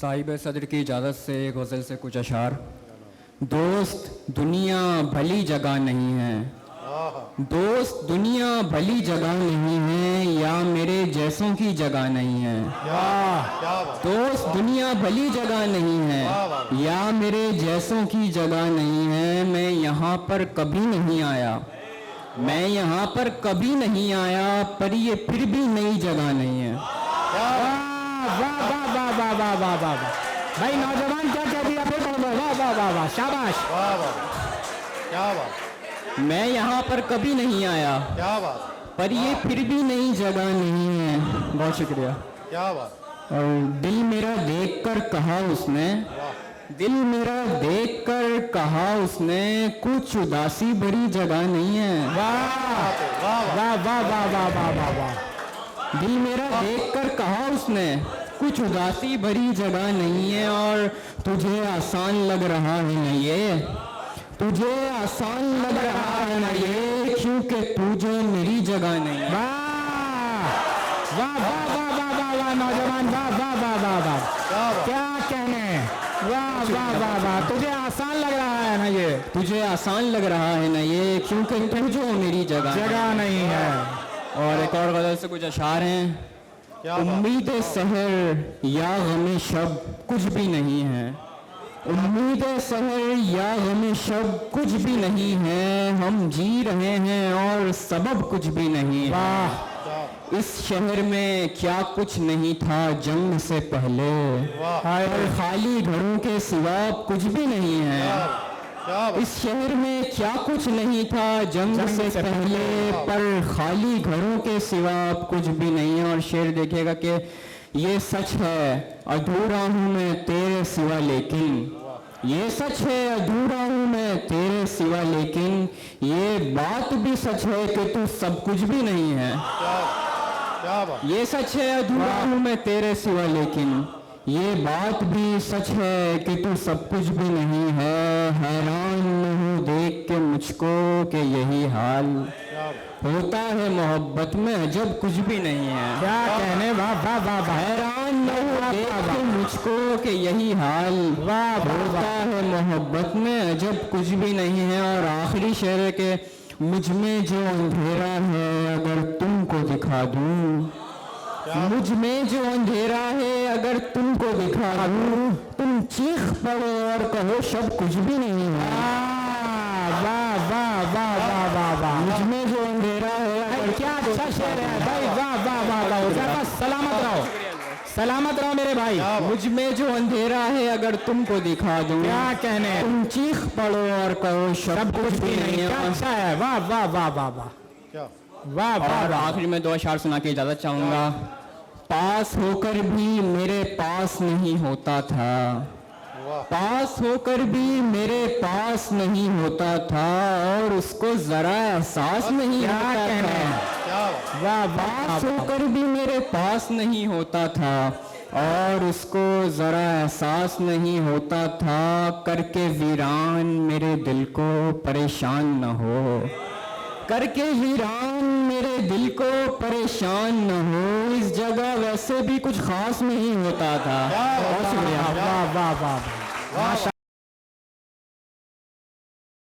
साहिब सदर की इजाज़त से गज़ल से कुछ अशार। दोस्त दुनिया भली जगह नहीं है, दोस्त दुनिया भली जगह नहीं है, या मेरे जैसों की जगह नहीं है। दोस्त दुनिया भली जगह नहीं है, या मेरे जैसों की जगह नहीं है। मैं यहाँ पर कभी नहीं आया, मैं यहाँ पर कभी नहीं आया, पर ये फिर भी नई जगह नहीं है। वाह वाह वाह वाह वाह वाह वाह भाई, नौजवान क्या कह दिया फिर? वाह वाह वाह वाह, शाबाश, वाह वाह, क्या बात, मैं यहाँ पर कभी नहीं आया, क्या बात, पर ये फिर भी नई जगह नहीं है। बहुत शुक्रिया। क्या बात, और दिल मेरा देखकर कहा उसने, दिल मेरा देखकर कहा उसने, कुछ उदासी भरी जगह नहीं है। वाह वाह वाह वाह वाह वाह वाह वाह। दिल मेरा देखकर कहा उसने, कुछ उदासी भरी जगह नहीं है। और तुझे आसान लग रहा है ना ये, तुझे आसान लग रहा है ना ये, क्योंकि तुझे मेरी जगह नहीं है। वाह वाह वाह वाह वाह वाह वाह, नौजवान वाह वाह वाह वाह वाह, क्या कहने, वाह वाह वाह वाह। तुझे आसान लग रहा है ना ये, तुझे आसान लग रहा है ना ये, क्योंकि तुझे मेरी जगह नहीं है। और एक और गज़ल से कुछ अशार हैं। उम्मीद सहर या गमे शब कुछ भी नहीं है, उम्मीद सहर या गमे शब कुछ भी नहीं है। हम जी रहे हैं और सबब कुछ भी नहीं है। वाह, इस शहर में क्या कुछ नहीं था जंग से पहले, और खाली घरों के सिवा कुछ भी नहीं है। इस शहर में क्या कुछ नहीं था जंग से पहले, पर खाली घरों के सिवा कुछ भी नहीं है। और शेर देखिएगा कि ये सच है अधूरा हूँ मैं तेरे सिवा लेकिन, ये सच है अधूरा हूँ मैं तेरे सिवा लेकिन, ये बात भी सच है कि तू सब कुछ भी नहीं है। ये सच है अधूरा हूँ मैं तेरे सिवा लेकिन, ये बात भी सच है कि तू सब कुछ भी नहीं है। हैरान न हूँ देख के मुझको कि यही हाल होता है मोहब्बत में जब कुछ भी नहीं है। क्या कहने, वाह वाह वाह वाह, हैरान न हूँ देख के मुझको कि यही हाल वाह होता है मोहब्बत में जब कुछ भी नहीं है। और आखिरी शेर है कि मुझ में जो अंधेरा है अगर तुमको दिखा दूं, मुझ में जो अंधेरा है अगर तुमको दिखा दूं, तुम चीख पड़ो और कहो सब कुछ भी नहीं है। वाह वाह वाह वाह वाह वाह, मुझ में जो अंधेरा है, क्या अच्छा शेर है भाई, वाह वाह वाह वाह। सलामत रहो, सलामत रहो मेरे भाई। मुझ में जो अंधेरा है अगर तुमको दिखा दूं, क्या कहने, तुम चीख पड़ो और कहो सब कुछ भी नहीं क्या है। अच्छा है, वाह वाह वाह वाह वाह, वाह वाह। और आखिर में 2 अशार सुना के इजाजत चाहूंगा। पास होकर भी मेरे पास नहीं होता था, पास होकर भी मेरे पास नहीं होता था, और उसको जरा एहसास नहीं होता था। वाह वाह, पास होकर भी मेरे पास नहीं होता था, और उसको जरा एहसास नहीं होता था। करके वीरान मेरे दिल को परेशान न हो, करके वीरान मेरे दिल को परेशान न हो, इस जगह वैसे भी कुछ खास नहीं होता था। बहुत शुक्रिया। वाह वाह वाह, माशा